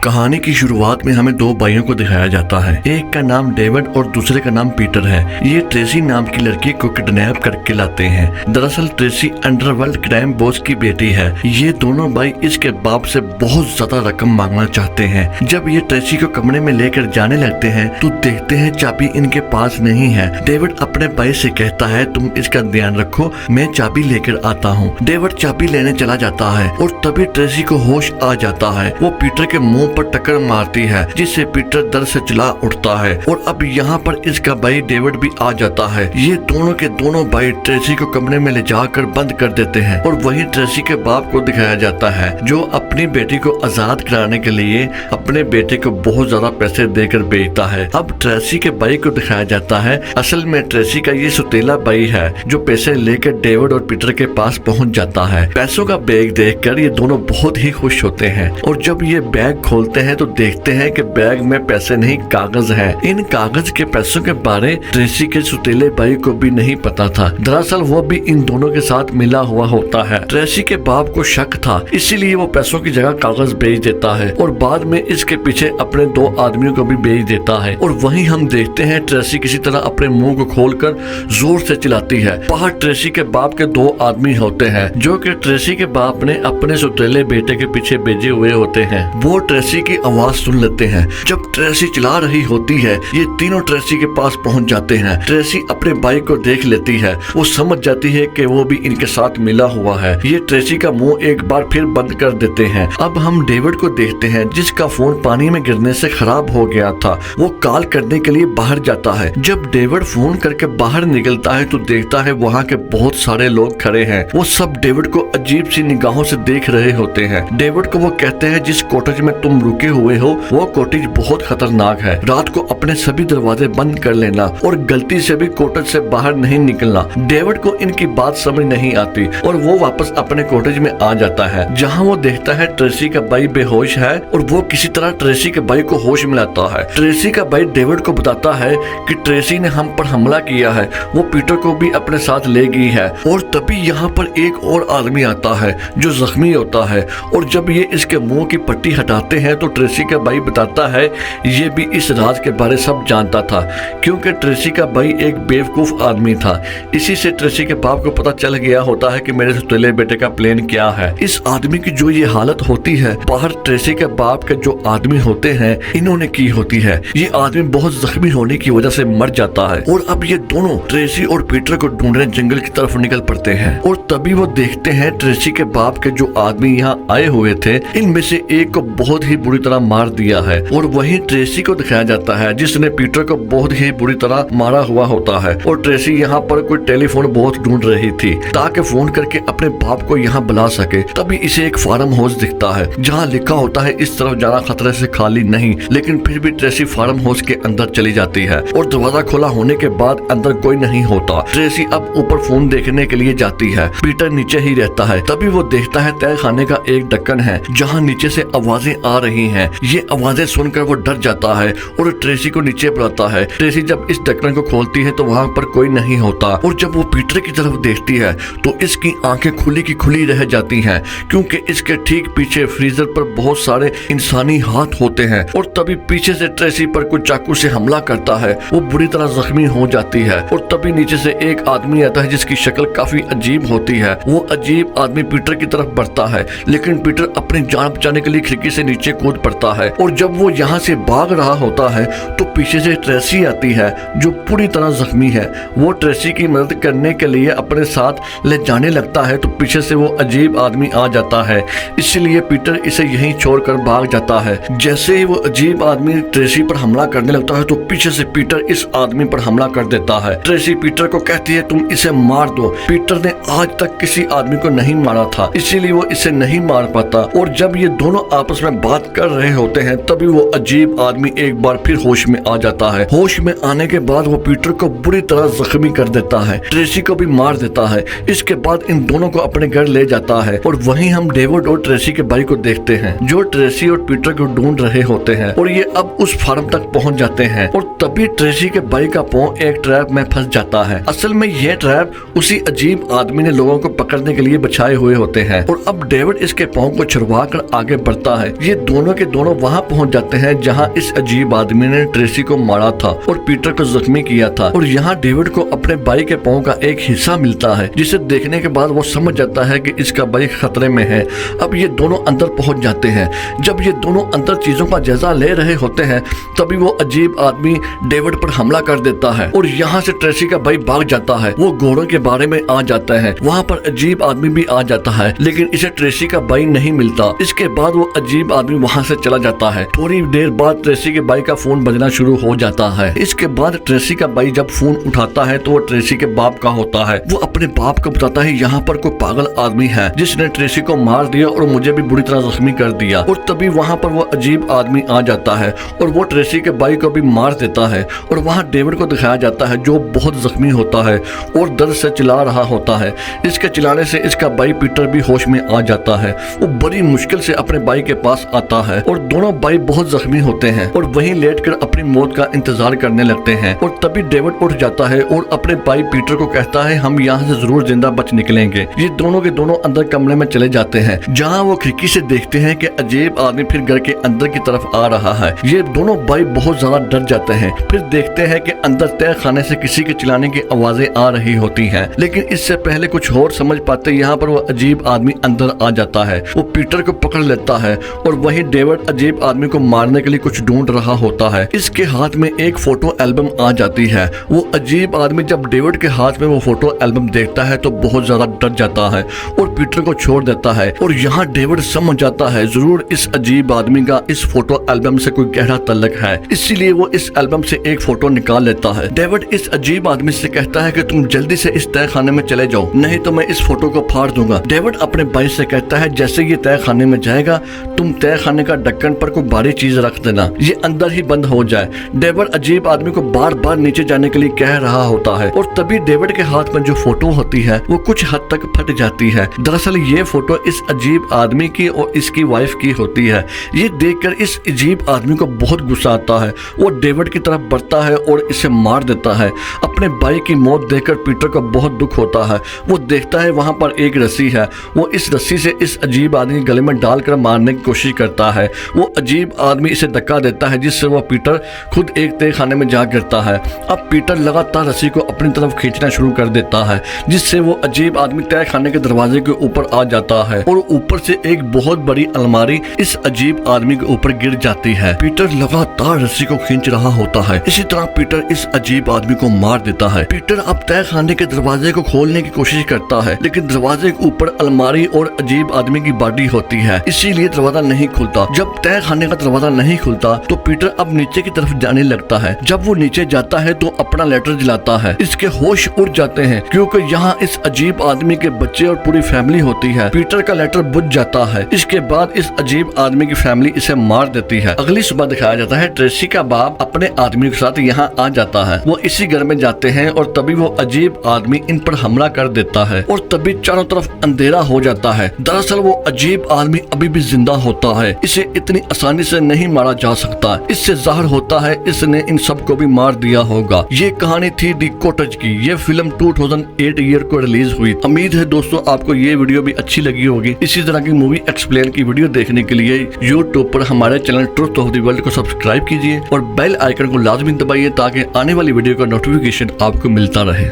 कहानी की शुरुआत में हमें दो भाइयों को दिखाया जाता है। एक का नाम डेविड और दूसरे का नाम पीटर है। ये ट्रेसी नाम की लड़की को किडनैप करके लाते हैं। दरअसल ट्रेसी अंडरवर्ल्ड क्राइम बॉस की बेटी है। ये दोनों भाई इसके बाप से बहुत ज्यादा रकम मांगना चाहते हैं। जब ये ट्रेसी को कमरे में लेकर जाने लगते हैं तो देखते हैं चाबी इनके पास नहीं है। डेविड अपने भाई से कहता है तुम इसका ध्यान रखो, मैं चाबी लेकर आता हूँ। डेविड चाबी लेने चला जाता है और तभी ट्रेसी को होश आ जाता है। वो पीटर के मुंह पर टक्कर मारती है जिससे पीटर दर्द से चिल्ला उठता है और अब यहाँ पर इसका भाई डेविड भी आ जाता है। ये दोनों के दोनों भाई ट्रेसी को कमरे में ले जाकर बंद कर देते हैं और वहीं ट्रेसी के बाप को दिखाया जाता है जो अपनी बेटी को आजाद कराने के लिए अपने बेटे को बहुत ज्यादा पैसे देकर बेचता है। अब ट्रेसी के भाई को दिखाया जाता है। असल में ट्रेसी का ये सुतीला भाई है जो पैसे लेकर डेविड और पीटर के पास पहुँच जाता है। पैसों का बैग देखकर ये दोनों बहुत ही खुश होते हैं और जब ये बैग खोलते हैं तो देखते हैं कि बैग में पैसे नहीं कागज हैं। इन कागज के पैसों के बारे ट्रेसी के सुतीले भाई को भी नहीं पता था। दरअसल वो भी इन दोनों के साथ मिला हुआ होता है। ट्रेसी के बाप को शक था, इसीलिए वो पैसों की जगह कागज बेच देता है और बाद में इसके पीछे अपने दो आदमियों को भी बेच देता है। और वहीं हम देखते हैं ट्रेसी किसी तरह अपने मुंह को खोलकर जोर से चिल्लाती है। बाहर ट्रेसी के बाप के दो आदमी होते हैं जो कि ट्रेसी के बाप ने अपने सुतीले बेटे के पीछे भेजे हुए होते हैं। वो ट्रेसी की आवाज सुन लेते हैं। जब ट्रेसी चिल्ला रही होती है ये तीनों ट्रेसी के पास पहुंच जाते हैं। ट्रेसी अपने भाई को देख लेती है। वो समझ जाती है कि वो भी इनके साथ मिला हुआ है। ये ट्रेसी का मुंह एक बार फिर बंद कर देते हैं। अब हम डेविड को देखते हैं जिसका फोन पानी में गिरने से खराब हो गया था। वो कॉल करने के लिए बाहर जाता है। जब डेविड फोन करके बाहर निकलता है तो देखता है वहाँ के बहुत सारे लोग खड़े हैं। वो सब डेविड को अजीब सी निगाहों से देख रहे होते हैं। डेविड को वो कहते हैं जिस कॉटेज में तुम रुके हुए हो वो कॉटेज बहुत खतरनाक है। रात को अपने सभी दरवाजे बंद कर लेना और गलती से भी कॉटेज से बाहर नहीं निकलना। डेविड को इनकी बात समझ नहीं आती और वो वापस अपने कॉटेज में आ जाता है जहाँ वो देखता है ट्रेसी का भाई बेहोश है और वो किसी तरह ट्रेसी के भाई को होश में लाता है। ट्रेसी का भाई डेविड को बताता है कि ट्रेसी ने हम पर हमला किया है, वो पीटर को भी अपने साथ ले गई है। और तभी यहाँ पर एक और आदमी आता है जो जख्मी होता है और जब ये इसके मुंह की पट्टी हटाते हैं तो ट्रेसी का भाई बताता है ये भी इस राज के बारे सब जानता था क्योंकि ट्रेसी का भाई एक बेवकूफ आदमी था। इसी से ट्रेसी के बाप को पता चल गया होता है कि मेरे सुतीले बेटे का प्लान क्या है। इस आदमी की जो ये हालत होती है बाहर ट्रेसी के बाप के जो आदमी होते हैं इन्होंने की होती है। ये आदमी बहुत जख्मी होने की वजह से मर जाता है और अब ये दोनों ट्रेसी और पीटर को ढूंढने जंगल की तरफ निकल पड़ते हैं और तभी वो देखते हैं ट्रेसी के बाप के जो आदमी यहाँ आए हुए थे इनमें से एक को बहुत ही बुरी तरह मार दिया है और वहीं ट्रेसी को दिखाया जाता है जिसने पीटर को बहुत ही बुरी तरह मारा हुआ होता है। और ट्रेसी यहाँ पर कोई टेलीफोन बहुत ढूंढ रही थी ताकि फोन करके अपने बाप को यहाँ बुला सके। तभी इसे एक फार्म हाउस दिखता है जहाँ लिखा होता है इस तरफ जाना खतरे से खाली नहीं, लेकिन फिर भी ट्रेसी फार्म हाउस के अंदर चली जाती है और दरवाजा खुला होने के बाद अंदर कोई नहीं होता। ट्रेसी अब ऊपर फोन देखने के लिए जाती है। पीटर नीचे ही रहता है। तभी वो देखता है तय खाने का एक ढक्कन है जहाँ नीचे से आवाजें आ रही हैं। ये आवाजें सुनकर वो डर जाता है और ट्रेसी को नीचे बुलाता है। ट्रेसी जब इस ढक्कन को खोलती है तो वहाँ पर कोई नहीं होता और जब वो पीटर की तरफ देखती है तो इसकी आंखें खुली की खुली रह जाती हैं क्योंकि इसके ठीक पीछे फ्रीजर पर बहुत सारे इंसानी हाथ होते हैं। और तभी पीछे से ट्रेसी पर कुछ चाकू से हमला करता है। वो बुरी तरह जख्मी हो जाती है और तभी नीचे से एक आदमी आता है जिसकी शक्ल काफी अजीब होती है। वो अजीब आदमी पीटर की तरफ बढ़ता है लेकिन पीटर अपनी जान बचाने के लिए खिड़की से नीचे कूद पड़ता है और जब वो यहाँ से भाग रहा होता है तो पीछे से ट्रेसी आती है जो पूरी तरह जख्मी है। वो ट्रेसी की मदद करने के लिए अपने साथ ले जाने लगता है तो पीछे से वो अजीब आदमी आ जाता है, इसलिए पीटर इसे यहीं छोड़कर भाग जाता है। जैसे ही वो अजीब आदमी ट्रेसी पर हमला करने लगता है तो पीछे से पीटर इस आदमी पर हमला कर देता है। ट्रेसी पीटर को कहती है तुम इसे मार दो। पीटर ने आज तक किसी आदमी को नहीं मारा था इसीलिए वो इसे नहीं मार पाता। और जब ये दोनों आपस में बात कर रहे होते हैं तभी वो अजीब आदमी एक बार फिर होश में आ जाता है। होश में आने के बाद वो पीटर को बुरी तरह जख्मी कर देता है, ट्रेसी को भी मार देता है। इसके बाद इन दोनों को अपने घर ले जाता है और वहीं हम डेविड और ट्रेसी के भाई को देखते हैं जो ट्रेसी और पीटर को ढूंढ रहे होते हैं और ये अब उस फार्म तक पहुंच जाते हैं और तभी ट्रेसी के भाई का पांव एक ट्रैप में फंस जाता है। असल में यह ट्रैप उसी अजीब आदमी ने लोगों को पकड़ने के लिए बिछाए हुए होते हैं और अब डेविड इसके पांव को छुड़वा कर आगे बढ़ता है। ये दोनों के दोनों वहाँ पहुँच जाते हैं जहाँ इस अजीब आदमी ने ट्रेसी को मारा था और पीटर को जख्मी किया था। और यहाँ डेविड को अपने भाई के पाँव का एक हिस्सा मिलता है, जिसे देखने के बाद वो समझ जाता है कि इसका भाई खतरे में है। अब ये दोनों अंदर पहुँच जाते हैं। जब ये दोनों अंदर चीजों का जायजा ले रहे होते हैं तभी वो अजीब आदमी डेविड पर हमला कर देता है और यहाँ से ट्रेसी का भाई भाग जाता है। वो घोड़ों के बारे में आ जाता है। वहाँ पर अजीब आदमी भी आ जाता है, लेकिन इसे ट्रेसी का भाई नहीं मिलता। इसके बाद वो अजीब आदमी वहाँ से चला जाता है। थोड़ी देर बाद ट्रेसी के भाई का फोन बजना शुरू हो जाता है। इसके बाद ट्रेसी का भाई जब फोन उठाता है तो वो ट्रेसी के बाप का होता है। वो अपने बाप को बताता है यहाँ पर कोई पागल आदमी है जिसने ट्रेसी को मार दिया और मुझे भी बुरी तरह जख्मी कर दिया। और तभी वहाँ पर वो अजीब आदमी आ जाता है और वो ट्रेसी के भाई को भी मार देता है। और वहाँ डेविड को दिखाया जाता है जो बहुत जख्मी होता है और दर्द से चिल्ला रहा होता है। इसके चिल्लाने से इसका भाई पीटर भी होश में आ जाता है। वो बड़ी मुश्किल से अपने भाई के पास आता है और दोनों भाई बहुत जख्मी होते हैं और वहीं लेटकर अपनी मौत का इंतजार करने लगते हैं। और तभी डेविड उठ जाता है और अपने भाई पीटर को कहता है हम यहाँ से जरूर जिंदा बच निकलेंगे। ये दोनों के दोनों अंदर कमरे में चले जाते हैं जहाँ वो खिड़की से देखते हैं कि अजीब आदमी फिर घर के अंदर की तरफ आ रहा है। ये दोनों भाई बहुत ज्यादा डर जाते हैं। फिर देखते हैं कि अंदर तय खाने से किसी के चिल्लाने की आवाजें आ रही होती हैं, लेकिन इससे पहले कुछ और समझ पाते यहाँ पर वो अजीब आदमी अंदर आ जाता है। वो पीटर को पकड़ लेता है और वहीं डेविड अजीब आदमी को मारने के लिए कुछ ढूंढ रहा होता है। इसके हाथ में एक फोटो एल्बम आ जाती है। वो अजीब आदमी जब डेविड के हाथ में वो फोटो एल्बम देखता है तो बहुत ज्यादा डर जाता है और पीटर को छोड़ देता है। और यहाँ डेविड समझ जाता है जरूर इस अजीब आदमी का इस फोटो एल्बम से कोई गहरा तल्लक है, इसीलिए वो इस एल्बम से एक फोटो निकाल लेता है। डेविड इस अजीब आदमी से कहता है कि तुम जल्दी से इस तय खाने में चले जाओ, नहीं तो मैं इस फोटो को फाड़ दूंगा। डेविड अपने भाई से कहता है जैसे ये तय खाने में जाएगा तुम तय खाने का ढक्कन पर कोई भारी चीज रख देना, ये अंदर ही बंद हो जाए। डेविड अजीब आदमी को बार बार नीचे जाने के लिए कह रहा होता है और तभी डेविड के हाथ में जो फोटो होती है वो कुछ हद तक फट जाती है। दरअसल ये फोटो इस अजीब आदमी की और इसकी वाइफ की होती है। ये देखकर इस अजीब आदमी को बहुत गुस्सा आता है। वो डेविड की तरफ बढ़ता है और इसे मार देता है। अपने भाई की मौत देखकर पीटर को बहुत दुख होता है। वो देखता है वहाँ पर एक रस्सी है। वो इस रस्सी से इस अजीब आदमी के गले में डालकर मारने की कोशिश करता है। वो अजीब आदमी इसे धक्का देता है जिससे वो पीटर खुद एक तय खाने में जा गिरता है। अब पीटर लगातार रस्सी को अपनी तरफ खींचना शुरू कर देता है जिससे वो अजीब आदमी तय खाने के दरवाजे के ऊपर आ जाता है और ऊपर से एक बहुत बड़ी अलमारी इस अजीब आदमी के ऊपर गिर जाती है। पीटर लगातार रस्सी को खींच रहा होता है। इसी तरह पीटर इस अजीब आदमी को मार देता है। पीटर अब तय खाने के दरवाजे को खोलने की कोशिश करता है, लेकिन दरवाजे के ऊपर अलमारी और अजीब आदमी की बॉडी होती है, इसीलिए दरवाजा नहीं खुलता। जब तय खाने का दरवाजा नहीं खुलता तो पीटर अब नीचे की तरफ जाने लगता है। जब वो नीचे जाता है तो अपना लेटर जलाता है। इसके होश उड़ जाते हैं क्योंकि यहाँ इस अजीब आदमी के बच्चे और पूरी फैमिली होती है। पीटर का लेटर बुझ जाता है। इसके बाद इस अजीब आदमी की फैमिली इसे मार देती है। अगली सुबह दिखाया जाता है ट्रेसी का बाप अपने आदमी के साथ यहाँ आ जाता है। वो इसी घर में जाते हैं और तभी वो अजीब आदमी इन पर हमला कर देता है और तभी चारों तरफ अंधेरा हो जाता है। दरअसल वो अजीब आदमी अभी भी जिंदा होता है। इसे इतनी आसानी से नहीं मारा जा सकता। इससे जाहिर होता है इसने इन सबको भी मार दिया होगा। ये कहानी थी दी कॉटेज की। ये फिल्म 2008 ईयर को रिलीज हुई। उम्मीद है दोस्तों आपको ये वीडियो भी अच्छी लगी होगी। इसी तरह की मूवी एक्सप्लेन की वीडियो देखने के लिए YouTube पर हमारे channel truth of the world को सब्सक्राइब कीजिए और बेल आइकन को लाजमी दबाइए ताकि आने वाली वीडियो का नोटिफिकेशन आपको मिलता रहे।